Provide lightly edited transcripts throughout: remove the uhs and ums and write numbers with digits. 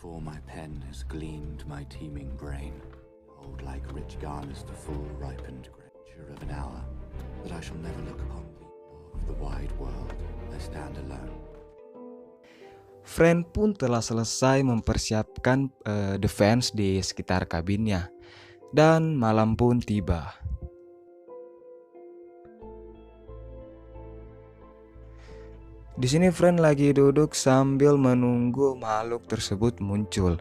Before my pen has gleaned my teeming brain, hold like rich garners the full ripened grandeur of an hour, that I shall never look upon thee of the wide world. I stand alone. Friend pun telah selesai mempersiapkan defense di sekitar kabinnya, dan malam pun tiba. Di sini Friend lagi duduk sambil menunggu makhluk tersebut muncul.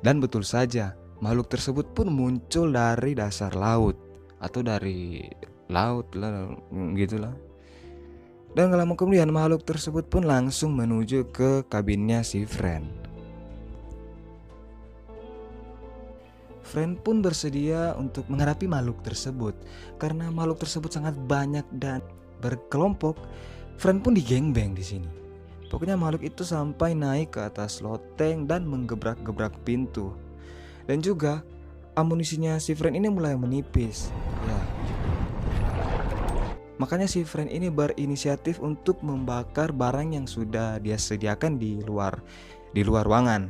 Dan betul saja, makhluk tersebut pun muncul dari dasar laut atau dari laut lah, gitulah. Dan gak lama kemudian makhluk tersebut pun langsung menuju ke kabinnya si Friend. Friend pun bersedia untuk menghadapi makhluk tersebut. Karena makhluk tersebut sangat banyak dan berkelompok, Friend pun digengbeng di sini. Pokoknya makhluk itu sampai naik ke atas loteng dan menggebrak-gebrak pintu. Dan juga amunisinya si Friend ini mulai menipis. Ya. Makanya si Friend ini berinisiatif untuk membakar barang yang sudah dia sediakan di luar ruangan.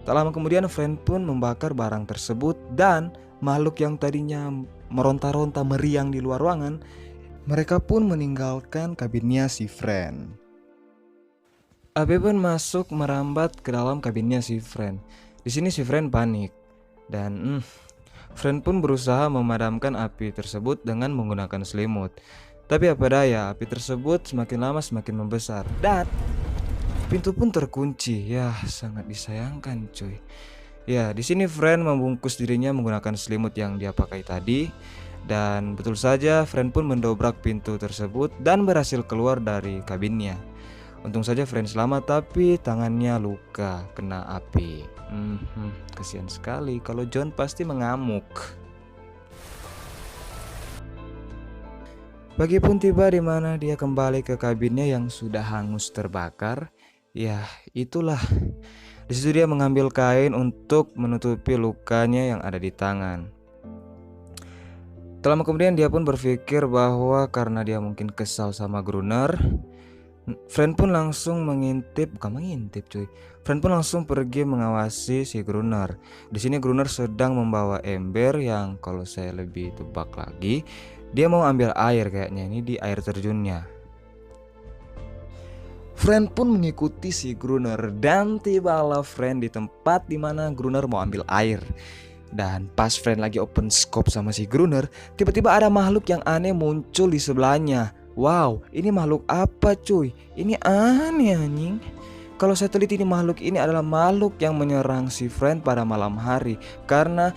Tak lama kemudian Friend pun membakar barang tersebut, dan makhluk yang tadinya meronta-ronta meriang di luar ruangan, mereka pun meninggalkan kabinnya si Friend. Api pun masuk merambat ke dalam kabinnya si Friend. Di sini si Friend panik, dan Friend pun berusaha memadamkan api tersebut dengan menggunakan selimut. Tapi apa daya, api tersebut semakin lama semakin membesar, dan pintu pun terkunci. Ya, sangat disayangkan cuy. Ya, di sini Friend membungkus dirinya menggunakan selimut yang dia pakai tadi. Dan betul saja, Friend pun mendobrak pintu tersebut dan berhasil keluar dari kabinnya. Untung saja Friend selamat, tapi tangannya luka kena api. Kasihan sekali, kalau John pasti mengamuk. Pagi pun tiba di mana dia kembali ke kabinnya yang sudah hangus terbakar. Ya, itulah. Di situ dia mengambil kain untuk menutupi lukanya yang ada di tangan. Tak lama kemudian dia pun berpikir bahwa karena dia mungkin kesal sama Gruner, Friend pun langsung Friend pun langsung pergi mengawasi si Gruner. Di sini Gruner sedang membawa ember yang kalau saya lebih tebak lagi, dia mau ambil air kayaknya, ini di air terjunnya. Friend pun mengikuti si Gruner, dan tibalah Friend di tempat dimana Gruner mau ambil air. Dan pas Friend lagi open scope sama si Gruner, tiba-tiba ada makhluk yang aneh muncul di sebelahnya. Wow, ini makhluk apa cuy? Ini aneh anjing. Kalau saya teliti, ini makhluk ini adalah makhluk yang menyerang si Friend pada malam hari. Karena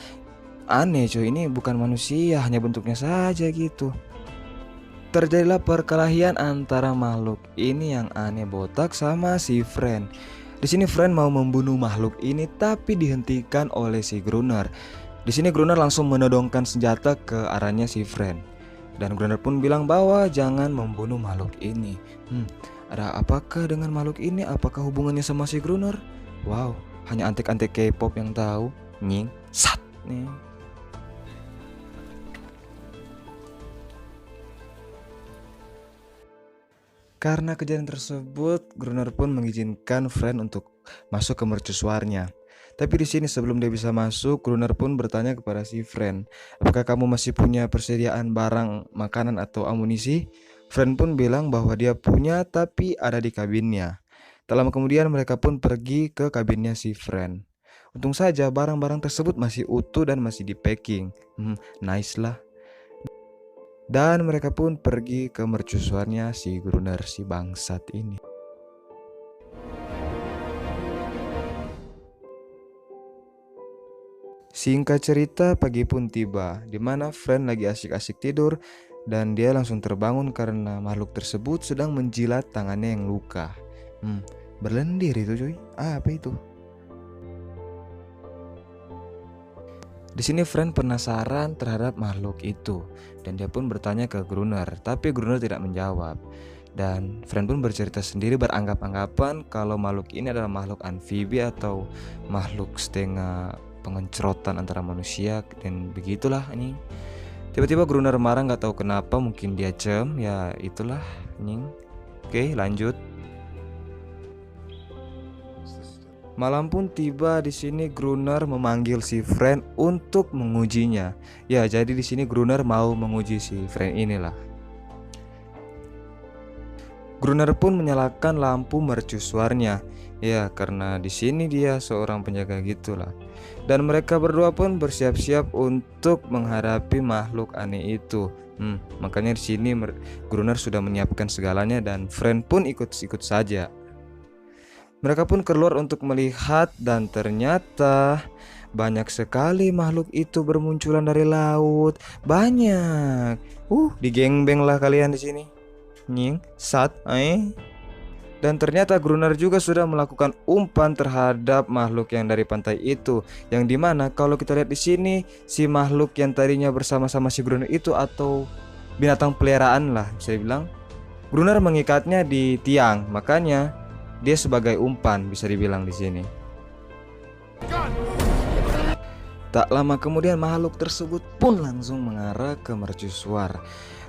aneh cuy, ini bukan manusia, hanya bentuknya saja gitu. Terjadilah perkelahian antara makhluk ini yang aneh botak sama si Friend. Di sini Friend mau membunuh makhluk ini, tapi dihentikan oleh si Gruner. Di sini Gruner langsung menodongkan senjata ke arahnya si Friend. Dan Gruner pun bilang bahwa jangan membunuh makhluk ini. Ada apakah dengan makhluk ini? Apakah hubungannya sama si Gruner? Wow, hanya antek-antek K-pop yang tahu. Nying, sat nih. Karena kejadian tersebut, Gruner pun mengizinkan Friend untuk masuk ke mercusuarnya. Tapi di sini sebelum dia bisa masuk, Gruner pun bertanya kepada si Friend, apakah kamu masih punya persediaan barang, makanan atau amunisi? Friend pun bilang bahwa dia punya, tapi ada di kabinnya. Tak lama kemudian mereka pun pergi ke kabinnya si Friend. Untung saja barang-barang tersebut masih utuh dan masih di packing. Nice lah. Dan mereka pun pergi ke mercusuarnya si Gruner, si bangsat ini. Singkat cerita, pagi pun tiba, di mana Friend lagi asik-asik tidur, dan dia langsung terbangun karena makhluk tersebut sedang menjilat tangannya yang luka. Berlendir itu cuy, apa itu? Di sini Friend penasaran terhadap makhluk itu, dan dia pun bertanya ke Gruner, tapi Gruner tidak menjawab. Dan Friend pun bercerita sendiri beranggapan-anggapan kalau makhluk ini adalah makhluk amfibi atau makhluk setengah pengencrotan antara manusia, dan begitulah anjing. Tiba-tiba Gruner marah, nggak tahu kenapa, mungkin dia cem, ya itulah anjing. Oke, lanjut. Malam pun tiba. Di sini Gruner memanggil si Friend untuk mengujinya. Ya, jadi di sini Gruner mau menguji si Friend inilah. Gruner pun menyalakan lampu mercusuarnya. Ya, karena di sini dia seorang penjaga gitulah. Dan mereka berdua pun bersiap-siap untuk menghadapi makhluk aneh itu. Makanya di sini Gruner sudah menyiapkan segalanya dan Friend pun ikut-ikut saja. Mereka pun keluar untuk melihat dan ternyata banyak sekali makhluk itu bermunculan dari laut. Banyak. Digengbeng lah kalian di sini. Nying, sat, Dan ternyata Gruner juga sudah melakukan umpan terhadap makhluk yang dari pantai itu. Yang dimana kalau kita lihat di sini, si makhluk yang tadinya bersama-sama si Gruner itu atau binatang peliharaan lah bisa dibilang, Gruner mengikatnya di tiang, makanya dia sebagai umpan bisa dibilang di sini. Tak lama kemudian makhluk tersebut pun langsung mengarah ke mercusuar.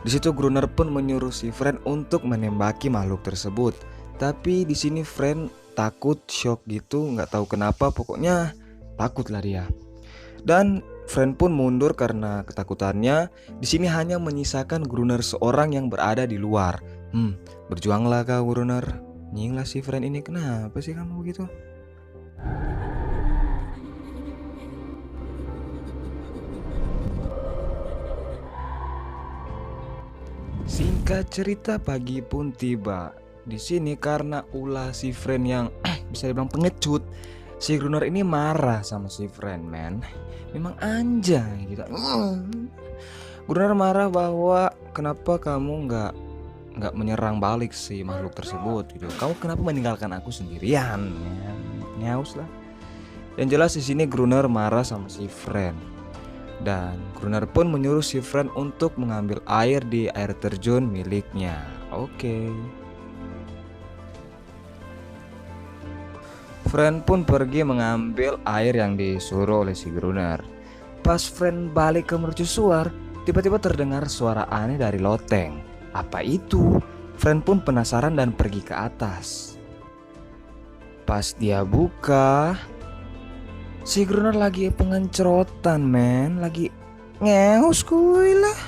Di situ Gruner pun menyuruh si Friend untuk menembaki makhluk tersebut. Tapi di sini Friend takut, shock gitu, nggak tahu kenapa, pokoknya takutlah dia. Dan Friend pun mundur karena ketakutannya. Di sini hanya menyisakan Gruner seorang yang berada di luar. Berjuanglah kau Gruner. Nying lah si Friend ini, kenapa sih kamu begitu? Singkat cerita, pagi pun tiba. Di sini karena ulah si Friend yang bisa dibilang pengecut, si Gruner ini marah sama si Friend, man. Memang anjay gitu. Gruner marah bahwa kenapa kamu nggak menyerang balik si makhluk tersebut gitu. Kamu kenapa meninggalkan aku sendirian? Nyaus lah. Yang jelas di sini Gruner marah sama si Friend. Dan Gruner pun menyuruh si Friend untuk mengambil air di air terjun miliknya. Oke. Friend pun pergi mengambil air yang disuruh oleh si Gruner. Pas Friend balik ke mercusuar, tiba-tiba terdengar suara aneh dari loteng. Apa itu? Friend pun penasaran dan pergi ke atas. Pas dia buka, si Gruner lagi pengencrotan, men. Lagi ngeus kuy lah.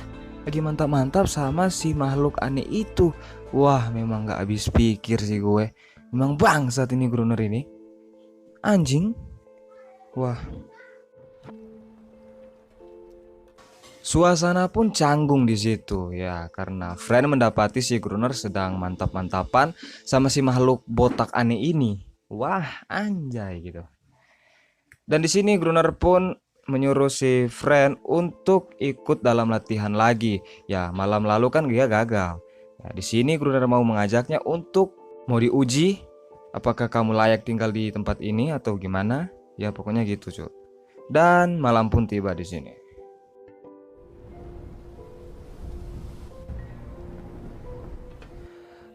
Lagi mantap-mantap sama si makhluk aneh itu. Wah, memang gak habis pikir sih gue. Memang bangsat ini Gruner ini. Anjing. Wah. Suasana pun canggung di situ ya, karena Friend mendapati si Gruner sedang mantap-mantapan sama si makhluk botak aneh ini. Wah, anjay gitu. Dan di sini Gruner pun menyuruh si Friend untuk ikut dalam latihan lagi. Ya, malam lalu kan dia gagal. Ya, di sini Gruner mau mengajaknya untuk mau diuji apakah kamu layak tinggal di tempat ini atau gimana. Ya, pokoknya gitu, cuy. Dan malam pun tiba di sini.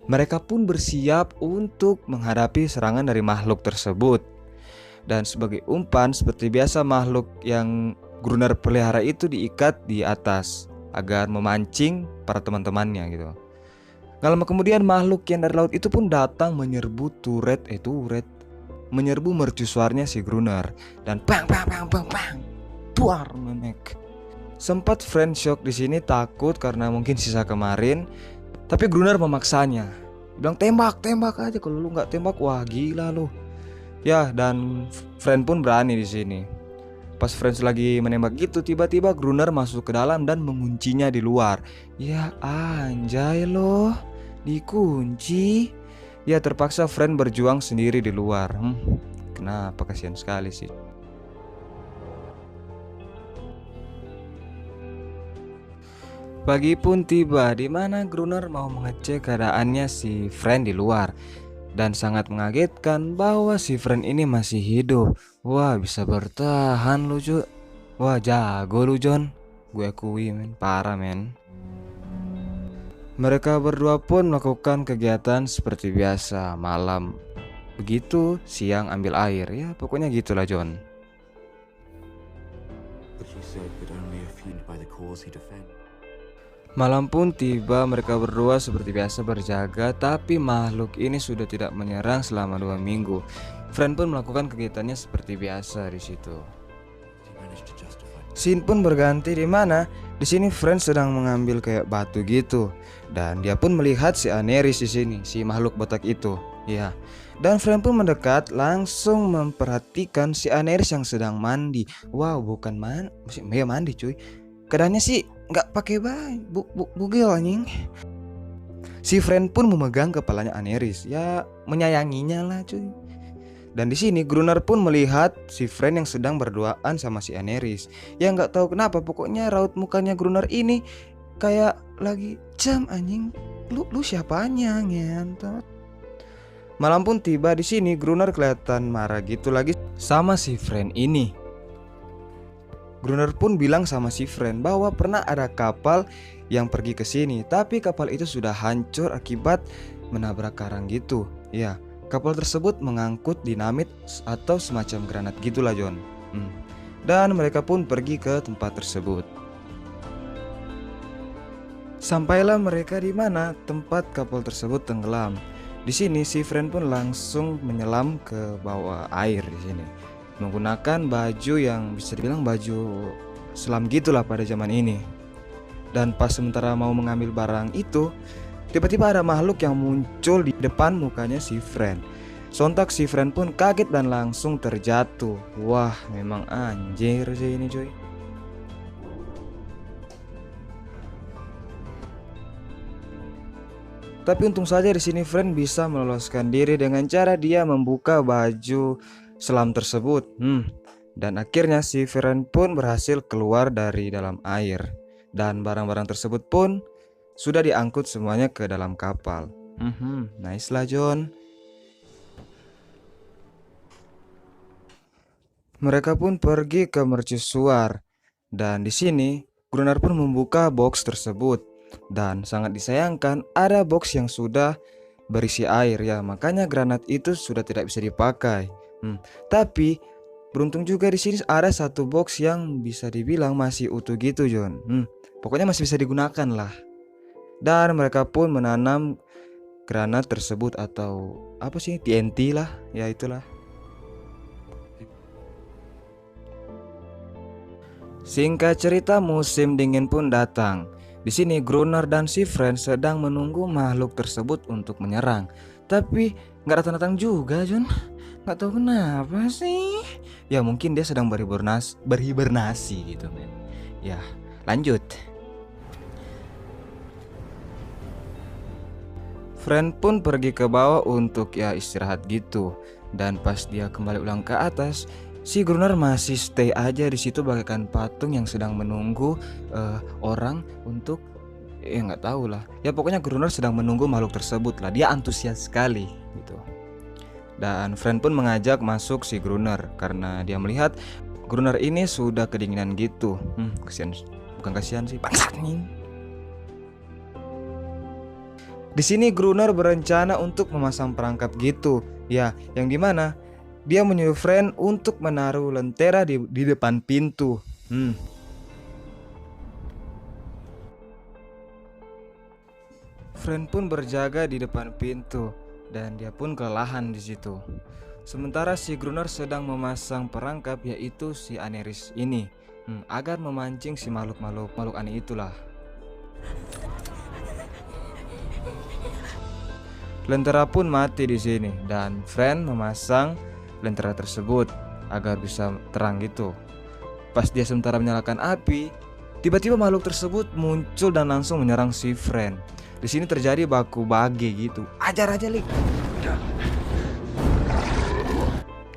Mereka pun bersiap untuk menghadapi serangan dari makhluk tersebut. Dan sebagai umpan, seperti biasa makhluk yang Gruner pelihara itu diikat di atas agar memancing para teman-temannya gitu. Gak lama kemudian makhluk yang dari laut itu pun datang menyerbu turret, menyerbu mercusuarnya si Gruner. Dan bang, tuar memek. Sempat Friend shock di sini, takut karena mungkin sisa kemarin. Tapi Gruner memaksanya, bilang tembak aja, kalau lu nggak tembak wah gila lu. Ya, dan Friend pun berani di sini. Pas Friend lagi menembak gitu, tiba-tiba Gruner masuk ke dalam dan menguncinya di luar. Ya anjay loh, dikunci. Ya terpaksa Friend berjuang sendiri di luar. Kenapa, kasihan sekali sih. Pagi pun tiba di mana Gruner mau mengecek keadaannya si Friend di luar. Dan sangat mengagetkan bahwa si Friend ini masih hidup. Wah, bisa bertahan lu, Cuk. Wah, jago lu, John. Gue akui, men. Parah, men. Mereka berdua pun melakukan kegiatan seperti biasa. Malam begitu, siang ambil air. Ya, pokoknya gitulah, John. Malam pun tiba, mereka berdua seperti biasa berjaga, tapi makhluk ini sudah tidak menyerang selama 2 minggu. Friend pun melakukan kegiatannya seperti biasa di situ. He managed to justify. Scene pun berganti di mana di sini Friend sedang mengambil kayak batu gitu, dan dia pun melihat si Aneris di sini, si makhluk botak itu. Ya, dan Friend pun mendekat langsung memperhatikan si Aneris yang sedang mandi. Wow, bukan mandi cuy. Keadaannya sih nggak pakai bugil anjing. Si Friend pun memegang kepalanya Aneris, ya menyayanginya lah cuy. Dan di sini Gruner pun melihat si Friend yang sedang berduaan sama si Aneris. Ya nggak tahu kenapa, pokoknya raut mukanya Gruner ini kayak lagi jam anjing. Lu siapanya ngentot. Malam pun tiba di sini Gruner kelihatan marah gitu lagi sama si Friend ini. Gruner pun bilang sama si Friend bahwa pernah ada kapal yang pergi ke sini, tapi kapal itu sudah hancur akibat menabrak karang gitu. Ya, kapal tersebut mengangkut dinamit atau semacam granat gitulah John. Dan mereka pun pergi ke tempat tersebut. Sampailah mereka di mana tempat kapal tersebut tenggelam. Di sini si Friend pun langsung menyelam ke bawah air di sini, menggunakan baju yang bisa dibilang baju selam gitulah pada zaman ini. Dan pas sementara mau mengambil barang itu, tiba-tiba ada makhluk yang muncul di depan mukanya si Friend. Sontak si Friend pun kaget dan langsung terjatuh. Wah, memang anjir sih ini cuy. Tapi untung saja di sini Friend bisa meloloskan diri dengan cara dia membuka baju selam tersebut. Dan akhirnya si Friend pun berhasil keluar dari dalam air. Dan barang-barang tersebut pun sudah diangkut semuanya ke dalam kapal. Nice lah John. Mereka pun pergi ke mercusuar. Dan di sini Gruner pun membuka box tersebut. Dan sangat disayangkan ada box yang sudah berisi air ya, makanya granat itu sudah tidak bisa dipakai. Tapi beruntung juga di sini ada satu box yang bisa dibilang masih utuh gitu John. Pokoknya masih bisa digunakan lah. Dan mereka pun menanam granat tersebut atau apa sih, TNT lah, ya itulah. Singkat cerita, musim dingin pun datang. Di sini Gruner dan si Friend sedang menunggu makhluk tersebut untuk menyerang. Tapi nggak datang-datang juga John. Nggak tahu kenapa sih. Ya mungkin dia sedang berhibernasi gitu men. Ya lanjut. Friend pun pergi ke bawah untuk ya istirahat gitu. Dan pas dia kembali ulang ke atas, si Gruner masih stay aja di situ bagaikan patung yang sedang menunggu orang untuk nggak tahu lah. Ya pokoknya Gruner sedang menunggu makhluk tersebut lah. Dia antusias sekali gitu. Dan Friend pun mengajak masuk si Gruner karena dia melihat Gruner ini sudah kedinginan gitu. Kasihan, bukan kasihan sih, bangsat nih. Di sini Gruner berencana untuk memasang perangkap gitu. Ya, yang dimana dia menyuruh Friend untuk menaruh lentera di depan pintu. Friend pun berjaga di depan pintu dan dia pun kelelahan di situ. Sementara si Gruner sedang memasang perangkap, yaitu si Aneris ini, agar memancing si makhluk aneh itulah. Lentera pun mati di sini dan Friend memasang lentera tersebut agar bisa terang gitu. Pas dia sementara menyalakan api, tiba-tiba makhluk tersebut muncul dan langsung menyerang si Friend. Di sini terjadi baku bagi gitu. Ajar aja Lik.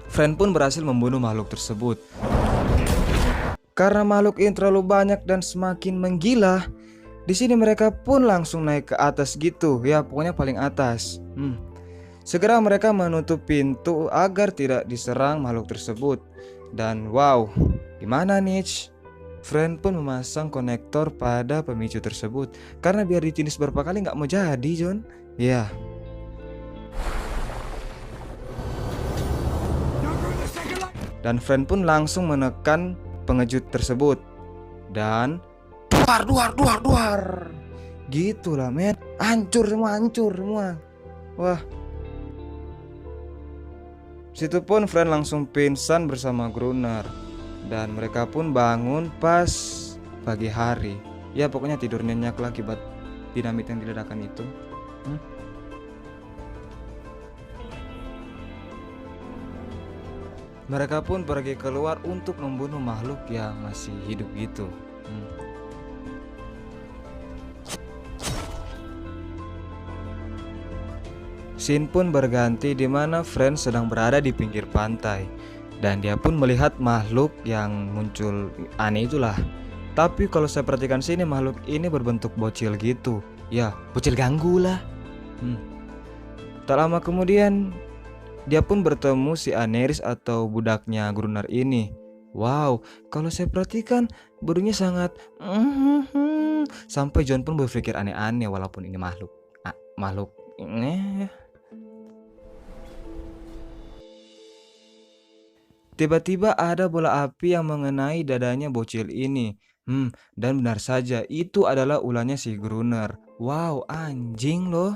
Friend pun berhasil membunuh makhluk tersebut. Karena makhluk ini terlalu banyak dan semakin menggila, di sini mereka pun langsung naik ke atas gitu, ya pokoknya paling atas. Segera mereka menutup pintu agar tidak diserang makhluk tersebut. Dan wow, gimana Nich? Friend pun memasang konektor pada pemicu tersebut karena biar ditindis berapa kali nggak mau jadi John. Ya. Dan Friend pun langsung menekan pengejut tersebut dan duar. Gitulah men. Hancur semua. Wah. Situ pun Fren langsung pingsan bersama Gruner. Dan mereka pun bangun pas pagi hari. Ya pokoknya tidur nyenyak lah akibat dinamit yang diledakan itu. Mereka pun pergi keluar untuk membunuh makhluk yang masih hidup gitu. Scene pun berganti di mana Fren sedang berada di pinggir pantai dan dia pun melihat makhluk yang muncul aneh itulah. Tapi kalau saya perhatikan sini makhluk ini berbentuk bocil gitu. Ya, bocil ganggu lah. Tak lama kemudian dia pun bertemu si Aneris atau budaknya Gruner ini. Wow, kalau saya perhatikan burungnya sangat sampai John pun berpikir aneh-aneh walaupun ini makhluk ini. Tiba-tiba ada bola api yang mengenai dadanya bocil ini. Dan benar saja itu adalah ulahnya si Gruner. Wow, anjing loh.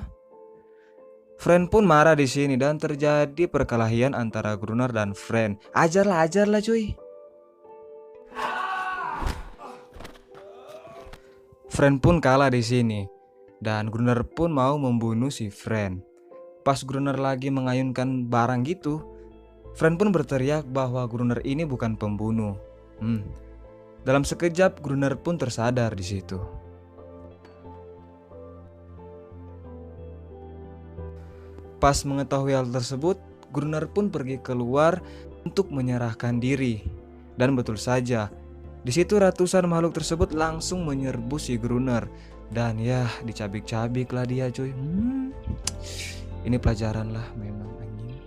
Fren pun marah di sini dan terjadi perkelahian antara Gruner dan Fren. Ajarlah cuy. Fren pun kalah di sini dan Gruner pun mau membunuh si Fren. Pas Gruner lagi mengayunkan barang gitu, Fren pun berteriak bahwa Gruner ini bukan pembunuh. Dalam sekejap Gruner pun tersadar di situ. Pas mengetahui hal tersebut, Gruner pun pergi keluar untuk menyerahkan diri. Dan betul saja, di situ ratusan makhluk tersebut langsung menyerbu si Gruner. Dan ya, dicabik-cabik lah dia cuy. Ini pelajaran lah memang anjing.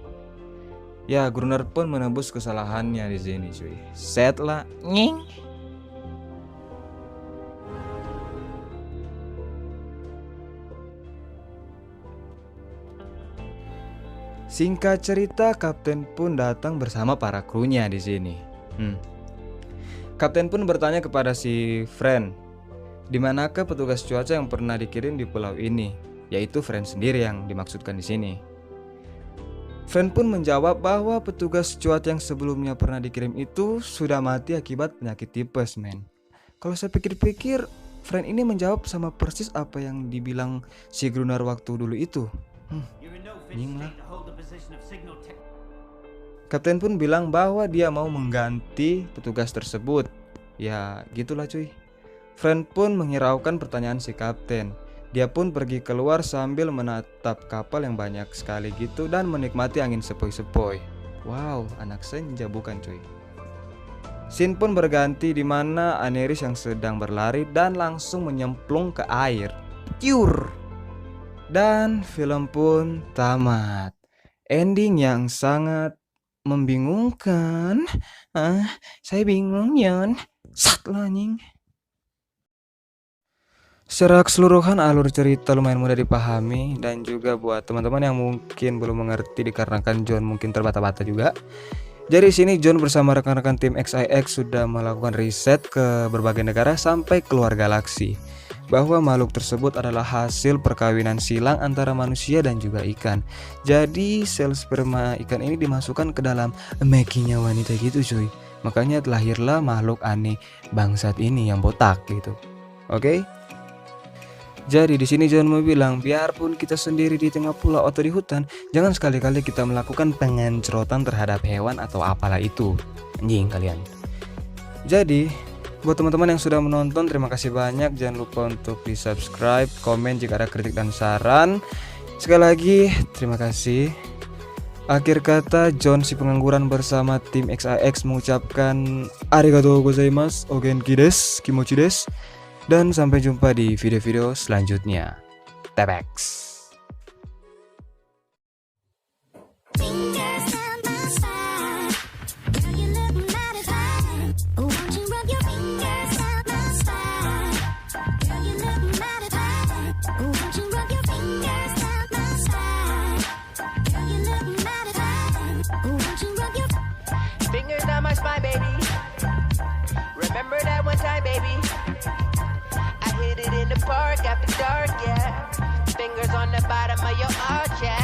Ya, Gruner pun menebus kesalahannya di sini cuy. Set lah. Nying. Singkat cerita, kapten pun datang bersama para krunya di sini. Kapten pun bertanya kepada si Fren, di manakah petugas cuaca yang pernah dikirim di pulau ini, yaitu Fren sendiri yang dimaksudkan di sini. Fren pun menjawab bahwa petugas cuaca yang sebelumnya pernah dikirim itu sudah mati akibat penyakit tipes, men. Kalau saya pikir-pikir, Fren ini menjawab sama persis apa yang dibilang si Gruner waktu dulu itu. Lah. Kapten pun bilang bahwa dia mau mengganti petugas tersebut. Ya gitulah cuy. Fren pun menghiraukan pertanyaan si kapten. Dia pun pergi keluar sambil menatap kapal yang banyak sekali gitu dan menikmati angin sepoi-sepoi. Wow, anak senja bukan cuy. Scene pun berganti di mana Aneris yang sedang berlari dan langsung menyemplung ke air. Tiur. Dan film pun tamat. Ending yang sangat membingungkan. Saya bingung Yon. Satlah anjing. Secara keseluruhan alur cerita lumayan mudah dipahami. Dan juga buat teman-teman yang mungkin belum mengerti dikarenakan John mungkin terbata-bata juga. Jadi sini John bersama rekan-rekan tim XIX sudah melakukan riset ke berbagai negara sampai keluar galaksi. Bahwa makhluk tersebut adalah hasil perkawinan silang antara manusia dan juga ikan. Jadi sel sperma ikan ini dimasukkan ke dalam makinya wanita gitu cuy. Makanya lahirlah makhluk aneh bangsat ini yang botak gitu. Oke? Jadi di sini John mau bilang, biarpun kita sendiri di tengah pulau atau di hutan, jangan sekali-kali kita melakukan pengencrotan terhadap hewan atau apalah itu. Anjing kalian. Jadi buat teman-teman yang sudah menonton, terima kasih banyak. Jangan lupa untuk di subscribe, komen jika ada kritik dan saran. Sekali lagi terima kasih. Akhir kata, John si pengangguran bersama tim XIX mengucapkan arigatou gozaimasu, o genki desu, kimochi desu. Dan sampai jumpa di video-video selanjutnya. Tepex. Remember that one time, baby? I hit it in the park after dark, yeah. Fingers on the bottom of your arch, yeah.